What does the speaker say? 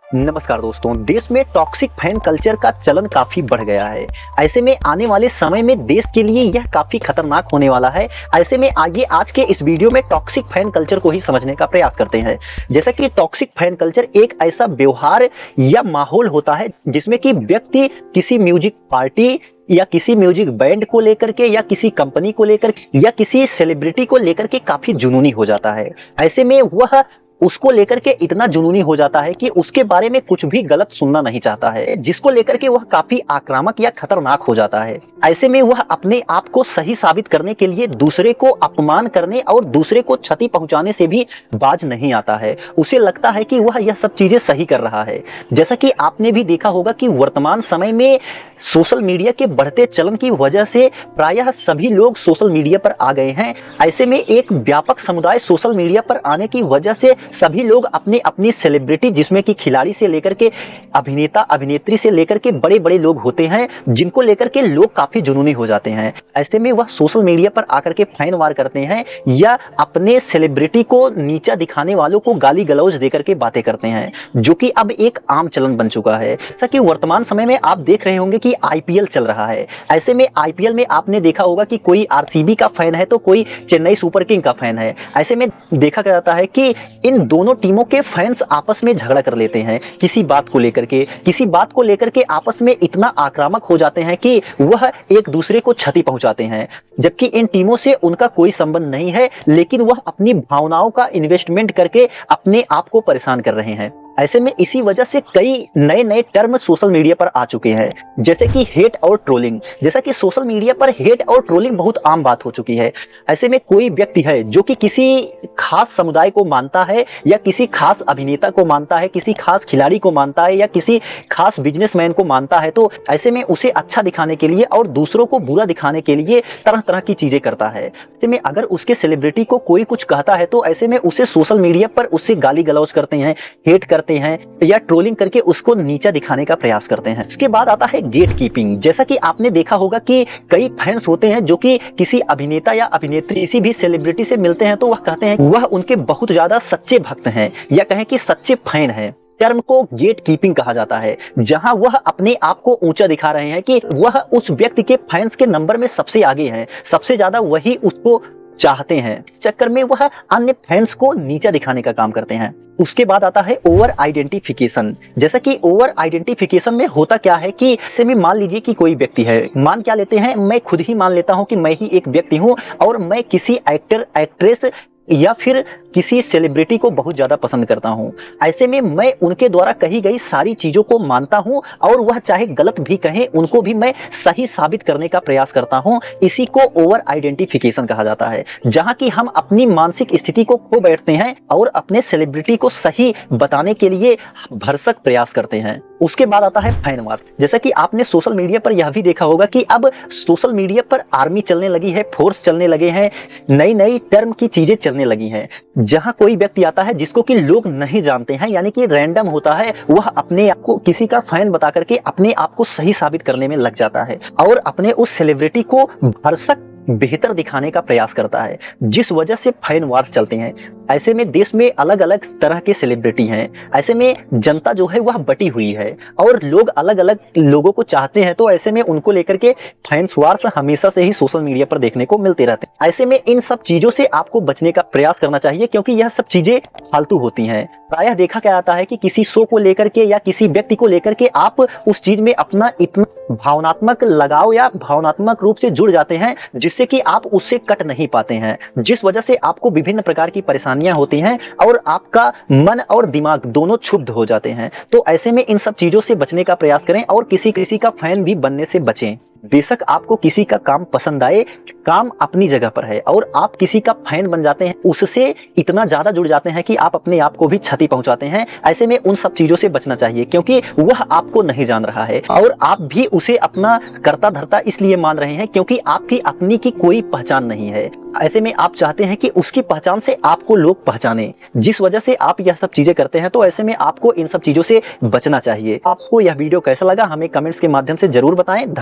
नमस्कार दोस्तों, देश में टॉक्सिक फैन कल्चर का चलन काफी बढ़ गया है। ऐसे में आने वाले समय में देश के लिए यह काफी खतरनाक होने वाला है। ऐसे में आइए आज के इस वीडियो में टॉक्सिक फैन कल्चर को ही समझने का प्रयास करते हैं। जैसा कि टॉक्सिक फैन कल्चर एक ऐसा व्यवहार या माहौल होता है जिसमें कि व्यक्ति किसी म्यूजिक पार्टी या किसी म्यूजिक बैंड को लेकर के या किसी कंपनी को लेकर या किसी सेलिब्रिटी को लेकर के काफी जुनूनी हो जाता है। ऐसे में वह उसको लेकर के इतना जुनूनी हो जाता है कि उसके बारे में कुछ भी गलत सुनना नहीं चाहता है, जिसको लेकर के वह काफी आक्रामक या खतरनाक हो जाता है। ऐसे में वह अपने आप को सही साबित करने के लिए दूसरे को अपमान करने और दूसरे को क्षति पहुंचाने से भी बाज नहीं आता है। उसे लगता है कि वह यह सब चीजें सही कर रहा है। जैसा कि आपने भी देखा होगा कि वर्तमान समय में सोशल मीडिया के बढ़ते चलन की वजह से प्रायः सभी लोग सोशल मीडिया पर आ गए हैं। ऐसे में एक व्यापक समुदाय सोशल मीडिया पर आने की वजह से सभी लोग अपनी अपनी सेलिब्रिटी, जिसमें कि खिलाड़ी से लेकर के अभिनेता अभिनेत्री से लेकर के बड़े बड़े लोग होते हैं, जिनको लेकर के लोग काफी जुनूनी हो जाते हैं। ऐसे में वह सोशल मीडिया पर आकर के फैन वार करते हैं या अपने सेलिब्रिटी को नीचा दिखाने वालों को गाली गलौज देकर के बातें करते हैं, जो कि अब एक आम चलन बन चुका है। जैसा कि वर्तमान समय में आप देख रहे होंगे कि आईपीएल चल रहा है। ऐसे में आईपीएल में आपने देखा होगा कि कोई आरसीबी का फैन है तो कोई चेन्नई सुपर किंग का फैन है। ऐसे में देखा जाता है कि इन दोनों टीमों के फैंस आपस में झगड़ा कर लेते हैं किसी बात को लेकर के आपस में इतना आक्रामक हो जाते हैं कि वह एक दूसरे को क्षति पहुंचाते हैं, जबकि इन टीमों से उनका कोई संबंध नहीं है, लेकिन वह अपनी भावनाओं का इन्वेस्टमेंट करके अपने आप को परेशान कर रहे हैं। ऐसे में इसी वजह से कई नए नए टर्म सोशल मीडिया पर आ चुके हैं, जैसे कि हेट और ट्रोलिंग। जैसा कि सोशल मीडिया पर हेट और ट्रोलिंग बहुत आम बात हो चुकी है। ऐसे में कोई व्यक्ति है जो कि किसी खास समुदाय को मानता है या किसी खास अभिनेता को मानता है, किसी खास खिलाड़ी को मानता है या किसी खास बिजनेसमैन को मानता है, तो ऐसे में उसे अच्छा दिखाने के लिए और दूसरों को बुरा दिखाने के लिए तरह तरह की चीजें करता है। ऐसे में अगर उसके सेलिब्रिटी को कोई कुछ कहता है तो ऐसे में उसे सोशल मीडिया पर उससे गाली गलौज करते हैं, हेट करते हैं या ट्रोलिंग करके उसको नीचा दिखाने का प्रयास करते हैं। इसके बाद आता है गेट कीपिंग। जैसा कि आपने देखा होगा कि कई फैंस होते हैं जो कि किसी अभिनेता या अभिनेत्री, किसी भी सेलिब्रिटी से मिलते हैं तो वह कहते हैं वह उनके बहुत ज्यादा सच्चे भक्त हैं या कहें कि सच्चे फैन हैं। टर्म को गेट कीपिंग कहा जाता है, जहां वह अपने आप को ऊंचा दिखा रहे हैं कि वह उस व्यक्ति के फैंस के नंबर में सबसे आगे हैं, सबसे ज्यादा वही उसको चाहते हैं। इस चक्कर में वह अन्य फैंस को नीचा दिखाने का काम करते हैं। उसके बाद आता है ओवर आइडेंटिफिकेशन। जैसा कि ओवर आइडेंटिफिकेशन में होता क्या है कि ऐसे में मान लीजिए कि कोई व्यक्ति है, मान क्या लेते हैं, मैं खुद ही मान लेता हूं कि मैं ही एक व्यक्ति हूं और मैं किसी एक्टर एक्ट्रेस या फिर किसी सेलिब्रिटी को बहुत ज्यादा पसंद करता हूं। ऐसे में मैं उनके द्वारा कही गई सारी चीजों को मानता हूं और वह चाहे गलत भी कहें उनको भी मैं सही साबित करने का प्रयास करता हूं। इसी को ओवर आइडेंटिफिकेशन कहा जाता है, जहां कि हम अपनी मानसिक स्थिति को खो बैठते हैं और अपने सेलिब्रिटी को सही बताने के लिए भरसक प्रयास करते हैं। उसके बाद आता है फैन वार। जैसा कि आपने सोशल मीडिया पर यह भी देखा होगा कि अब सोशल मीडिया पर आर्मी चलने लगी है, फोर्स चलने लगे हैं, नई नई टर्म की चीजें चलने लगी हैं, जहां कोई व्यक्ति आता है जिसको कि लोग नहीं जानते हैं, यानी कि रैंडम होता है, वह अपने आप को किसी का फैन बता करके अपने आप को सही साबित करने में लग जाता है और अपने उस सेलिब्रिटी को भरसक बेहतर दिखाने का प्रयास करता है, जिस वजह से फैन वार्स चलते हैं। ऐसे में देश में अलग अलग तरह के सेलिब्रिटी हैं। ऐसे में जनता जो है वह बटी हुई है और लोग अलग अलग लोगों को चाहते हैं, तो ऐसे में उनको लेकर के फैंस वार्स हमेशा से ही सोशल मीडिया पर देखने को मिलते रहते हैं। ऐसे में इन सब चीजों से आपको बचने का प्रयास करना चाहिए, क्योंकि यह सब चीजें फालतू होती हैं। प्रायः देखा क्या जाता है कि किसी शो को लेकर के या किसी व्यक्ति को लेकर के आप उस चीज में अपना इतना भावनात्मक लगाव या भावनात्मक रूप से जुड़ जाते हैं जिससे कि आप उससे कट नहीं पाते हैं, जिस वजह से आपको विभिन्न प्रकार की परेशानियां होती हैं और आपका मन और दिमाग दोनों क्षुब्ध हो जाते हैं। तो ऐसे में इन सब चीजों से बचने का प्रयास करें और किसी किसी का फैन भी बनने से बचें। बेशक आपको किसी का काम पसंद आए, काम अपनी जगह पर है, और आप किसी का फैन बन जाते हैं, उससे इतना ज्यादा जुड़ जाते हैं कि आप अपने आप को भी क्षति पहुंचाते हैं। ऐसे में उन सब चीजों से बचना चाहिए, क्योंकि वह आपको नहीं जान रहा है और आप भी उसे अपना कर्ता धर्ता इसलिए मान रहे हैं क्योंकि आपकी अपनी की कोई पहचान नहीं है। ऐसे में आप चाहते हैं कि उसकी पहचान से आपको लोग पहचाने, जिस वजह से आप यह सब चीजें करते हैं। तो ऐसे में आपको इन सब चीजों से बचना चाहिए। आपको यह वीडियो कैसा लगा हमें कमेंट्स के माध्यम से जरूर बताएं।